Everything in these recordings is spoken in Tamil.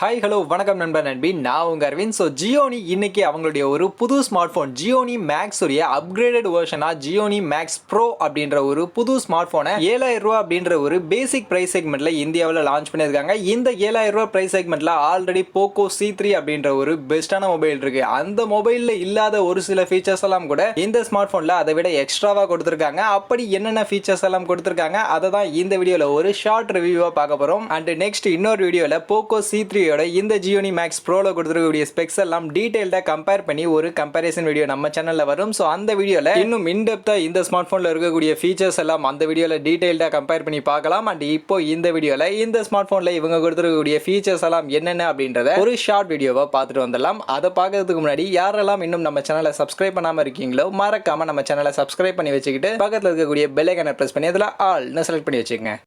ஹாய் ஹலோ வணக்கம் நண்பர் நண்பி, நான் உங்க அரவிந்த். ஸோ ஜியோனி இன்னைக்கு அவங்களுடைய ஒரு புது ஸ்மார்ட் ஃபோன் ஜியோனி மேக்ஸ் உடைய அப்கிரேடட் வெர்ஷனா ஜியோனி மேக்ஸ் ப்ரோ அப்படின்ற ஒரு புது ஸ்மார்ட் ஃபோனை 7000 ரூபா அப்படின்ற ஒரு பேசிக் பிரைஸ் செக்மெண்ட்ல இந்தியாவில் லான்ச் பண்ணியிருக்காங்க. இந்த 7000 ரூபா பிரைஸ் செக்மெண்ட்ல ஆல்ரெடி போக்கோ C3 அப்படின்ற ஒரு பெஸ்டான மொபைல் இருக்கு. அந்த மொபைல்ல இல்லாத ஒரு சில ஃபீச்சர்ஸ் எல்லாம் கூட இந்த ஸ்மார்ட் போன்ல அதை விட எக்ஸ்ட்ராவா கொடுத்திருக்காங்க. அப்படி என்னென்ன ஃபீச்சர்ஸ் எல்லாம் கொடுத்திருக்காங்க அதை தான் இந்த வீடியோல ஒரு ஷார்ட் ரிவ்யூவா பார்க்க போறோம். அண்ட் நெக்ஸ்ட் இன்னொரு வீடியோல போக்கோ C3 இந்த ஜியோனி மேக்ஸ் ப்ரோல கொடுத்திருக்கக்கூடிய ஸ்பெக்ஸ் எல்லாம் டீடைல்டா கம்பேர் பண்ணி ஒரு கம்பேரிசன் வீடியோ நம்ம சேனல்ல வரும். சோ அந்த வீடியோல இன்னும் இன்டெப்தா இந்த ஸ்மார்ட் போன்ல இருக்கக்கூடிய ஃபீச்சர்ஸ் எல்லாம் அந்த வீடியோல டீடைல்டா கம்பேர் பண்ணி பார்க்கலாம். அண்ட் இப்போ இந்த வீடியோல இந்த ஸ்மார்ட் போன்ல இவங்க கொடுத்திருக்கக்கூடிய ஃபீச்சர்ஸ் எல்லாம் என்னென்ன அப்படின்றத ஒரு ஷார்ட் வீடியோவா பார்த்துட்டு வந்துடலாம். அதை பார்க்கறதுக்கு முன்னாடி யாரெல்லாம் இன்னும் நம்ம சேனலை சப்ஸ்கிரைப் பண்ணாம இருக்கீங்களோ மறக்காம நம்ம சேனலை சப்ஸ்கிரைப் பண்ணி வச்சுக்கிட்டு பக்கத்துல இருக்கக்கூடிய பெல் ஐகானை பிரஸ் பண்ணி அதுல ஆல்னு செலக்ட் பண்ணி வச்சுக்கங்க.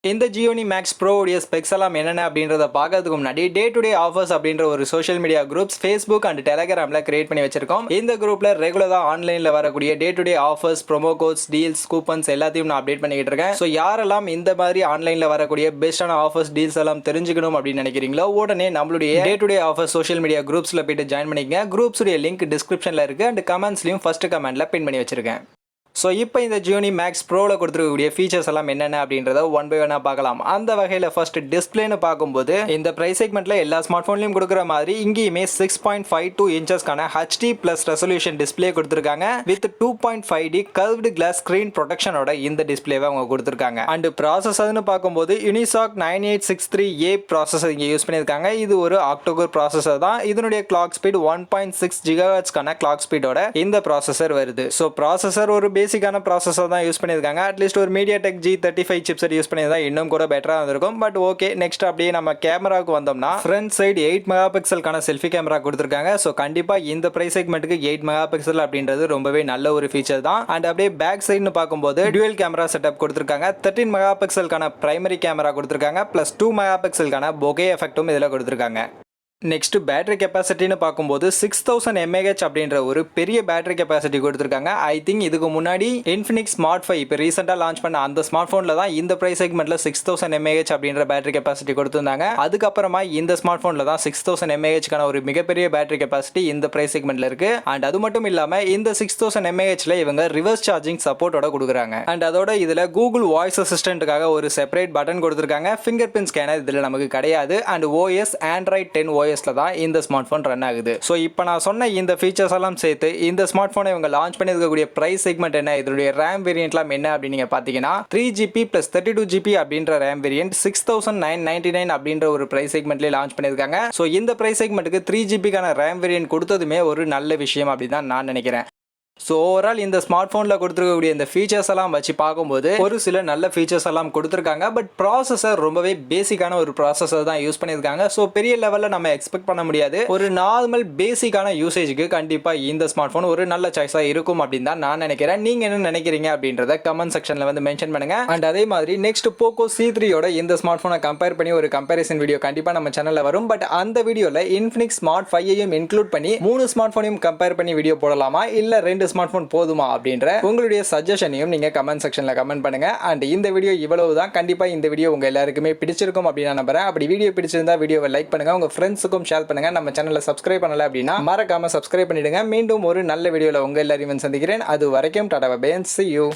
இந்த ஜியோனி மேக்ஸ் ப்ரோ உடைய ஸ்பெக்ஸ் எல்லாம் என்னென்ன அப்படின்றத பார்க்கறதுக்கு முன்னாடி டே டு டே ஆஃபர்ஸ் அப்படின்ற ஒரு social media groups Facebook and டெலிகிராம்ல கிரியேட் பண்ணி வச்சிருக்கோம். இந்த குரூப்ல ரெகுலரா ஆன்லைன்ல வரக்கூடிய day to day offers, promo codes, deals, coupons எல்லாத்தையும் நான் அப்டேட் பண்ணிக்கிட்டு இருக்கேன். ஸோ யாரெல்லாம் இந்த மாதிரி ஆன்லைன்ல வரக்கூடிய பெஸ்டான ஆஃபர்ஸ், டீல்ஸ் எல்லாம் தெரிஞ்சுக்கணும் அப்படின்னு நினைக்கிறீங்களோ உடனே நம்மளுடைய day to day offers social media குரூப்ஸ்ல போயிட்டு ஜாயின் பண்ணிக்கங்க. குரூப்ஸ் உடைய லிங்க் டிஸ்கிரிப்ஷன்ல இருக்கு அண்ட் கமெண்ட்ஸ்லயும் ஃபர்ஸ்ட் கமெண்ட்ல பின் பண்ணி வச்சிருக்கேன். ஸோ இப்போ இந்த ஜியோனி மேக்ஸ் ப்ரோவில் கொடுத்துருக்கக்கூடிய ஃபீச்சர்ஸ் எல்லாம் என்னென்ன அப்படின்றத ஒன் பை ஒன்னாக பார்க்கலாம். அந்த வகையில் ஃபர்ஸ்ட் டிஸ்பிளேன்னு பார்க்கும்போது இந்த ப்ரைஸ் செக்மெண்ட்ல எல்லா ஸ்மார்ட் ஃபோன்லையும் கொடுக்குற மாதிரி இங்கேயுமே 6.52 இன்ச்சஸ்க்கான HD ப்ளஸ் ரெசல்யூஷன் டிஸ்பிளே கொடுத்துருக்காங்க. With 2.5D curved glass screen ப்ரொடெக்ஷனோட இந்த டிஸ்பிளேவை அவங்க கொடுத்துருக்காங்க. அண்ட் ப்ராசஸர்னு பார்க்கும்போது யூனிசாக் 9863A ப்ராசஸர் இங்கே யூஸ் பண்ணியிருக்காங்க. இது ஒரு ஆக்டோகோர் ப்ராசஸர் தான். இதனுடைய கிளாக் ஸ்பீட் 1.6 GHzக்கான கிளாக் ஸ்பீடோட இந்த ப்ராசஸர் வருது. ஸோ ப்ராசஸர் ஒரு பேசிக்கான ப்ராசஸர் தான் யூஸ் பண்ணியிருக்காங்க. அட்லீஸ்ட் ஒரு Mediatek G35 சிப்செட் யூஸ் பண்ணியிருந்தா இன்னும் கூட பெட்டராக இருந்திருக்கும். பட் ஓகே, நெக்ஸ்ட் அப்படியே நம்ம கேமராவுக்கு வந்தோம்னா ஃப்ரண்ட் சைடு 8 மெகா பிக்சலுக்கான செல்ஃபி கேமரா கொடுத்துருக்காங்க. ஸோ கண்டிப்பாக இந்த பிரைஸ் செக்மெண்ட்டுக்கு 8 மெகா பிக்சல் அப்படின்றது ரொம்பவே நல்ல ஒரு ஃபீச்சர் தான். அண்ட் அப்படியே பேக் சைடுன்னு பார்க்கும்போது டுவல் கேமரா செட்டப் கொடுத்துருக்காங்க. 13 மெகா பிக்சலுக்கான பிரைமரி கேமரா கொடுத்துருக்காங்க. ப்ளஸ் 2 மெகா பிக்சலுக்கான பொகே எஃபெக்டும் இதில் கொடுத்துருக்காங்க. நெக்ஸ்ட் பேட்டரி கெப்பாசிட்டின்னு பார்க்கும்போது 6000 mAh அப்படின்ற ஒரு பெரிய பேட்டரி கெப்பாசிட்டி கொடுத்துருக்காங்க. ஐ திங்க் இதுக்கு முன்னாடி இன்ஃபினிக்ஸ் ஸ்மார்ட் 5 இப்போ ரீசெண்டாக லான்ச் பண்ண அந்த ஸ்மார்ட் ஃபோனில் தான் இந்த ப்ரைஸ் செக்மெண்ட்ல 6000 mAh அப்படின்ற பேட்டரி கெப்பாசிட்டி கொடுத்துருந்தாங்க. அதுக்கப்புறமா இந்த ஸ்மார்ட் ஃபோனில் தான் 6000 mAhக்கான ஒரு மிகப்பெரிய பேட்டரி கெப்பாசிட்டி இந்த ப்ரைஸ் செக்மெண்ட்ல இருக்கு. அண்ட் அது மட்டும் இல்லாமல் இந்த 6000 mAhல இவங்க ரிவர்ஸ் சார்ஜிங் சப்போர்ட்டோட கொடுக்குறாங்க. அண்ட் அதோட இதில் கூகுள் வாய்ஸ் அசிஸ்டன்ட்டுக்காக ஒரு செப்பரேட் பட்டன் கொடுத்துருக்காங்க. ஃபிங்கர் பிரிண்ட் ஸ்கேனர் இதில் நமக்கு கிடையாது. அண்ட் OS Android 10 OSல தான் இந்த ஸ்மார்ட் ஃபோன் ரன் ஆகுது. ஸோ இப்போ நான் சொன்ன இந்த ஃபீச்சர்ஸ் எல்லாம் சேர்த்து இந்த ஸ்மார்ட் ஃபோனை இவங்க லான்ச் பண்ணியிருக்கக்கூடிய பிரைஸ் செக்மெண்ட் என்ன, இதனுடைய ரேம் வேரியன்ட்லாம் என்ன அப்படின்னு நீங்க பார்த்தீங்கன்னா 3GB + 32GB அப்படின்ற ரேம் வேரியன்ட் 6999 அப்படின்ற ஒரு பிரைஸ் செக்மெண்ட்லேயே லான்ச் பண்ணியிருக்காங்க. ஸோ இந்த பிரைஸ் செக்மெண்ட்டுக்கு 3GBக்கான ரேம் வேரியன்ட் கொடுத்ததுமே ஒரு நல்ல விஷயம் அப்படின்னு தான் நான் நினைக்கிறேன். ஸோ ஓவரால் இந்த ஸ்மார்ட் ஃபோனில் கொடுத்துருக்கக்கூடிய இந்த ஃபீச்சர்ஸ் எல்லாம் வச்சு பார்க்கும்போது ஒரு சில நல்ல ஃபீச்சர்ஸ் எல்லாம் கொடுத்துருக்காங்க. பட் ப்ராசஸர் ரொம்பவே பேசிக்கான ஒரு ப்ராசஸர் தான் யூஸ் பண்ணியிருக்காங்க. ஸோ பெரிய லெவலில் நம்ம எக்ஸ்பெக்ட் பண்ண முடியாது. ஒரு நார்மல் பேசிக்கான யூசேஜுக்கு கண்டிப்பாக இந்த ஸ்மார்ட் ஃபோன் ஒரு நல்ல சாய்ஸாக இருக்கும் அப்படின்னு தான் நான் நினைக்கிறேன். நீங்கள் என்ன நினைக்கிறீங்க அப்படின்றத கமெண்ட் செக்ஷனில் வந்து மென்ஷன் பண்ணுங்க. அண்ட் அதே மாதிரி நெக்ஸ்ட் போக்கோ C3யோட இந்த ஸ்மார்ட் ஃபோனை கம்பேர் பண்ணி ஒரு கம்பேரிசன் வீடியோ கண்டிப்பாக நம்ம சேனலில் வரும். பட் அந்த வீடியோவில் இன்ஃபினிக்ஸ் ஸ்மார்ட் 5ஐயும் இன்க்ளூட் பண்ணி 3 ஸ்மார்ட் ஃபோனையும் கம்பேர் பண்ணி வீடியோ போடலாமா இல்லை 2 ஸ்மார்ட் ஃபோன் போதுமா அப்படின்ற உங்களுடைய சஜஷனையும் நீங்க கமெண்ட் செக்ஷன்ல கமெண்ட் பண்ணுங்க. அண்ட் இந்த வீடியோ இவ்வளவுதான். கண்டிப்பா இந்த வீடியோ உங்க எல்லாருக்குமே பிடிச்சிருக்கும் அப்படின்னு நான் நம்புறேன். அப்படி வீடியோ பிடிச்சிருந்தா வீடியோவை லைக் பண்ணுங்க, உங்க ஃப்ரெண்ட்ஸுக்கும் ஷேர் பண்ணுங்க. நம்ம சேனலை சப்ஸ்கிரைப் பண்ணல அப்படின்னா மறக்காம சப்ஸ்கிரைப் பண்ணிடுங்க. மீண்டும் ஒரு நல்ல வீடியோல உங்க எல்லாரையும் சந்திக்கிறேன். அது வரைக்கும் tata bye bye, see you.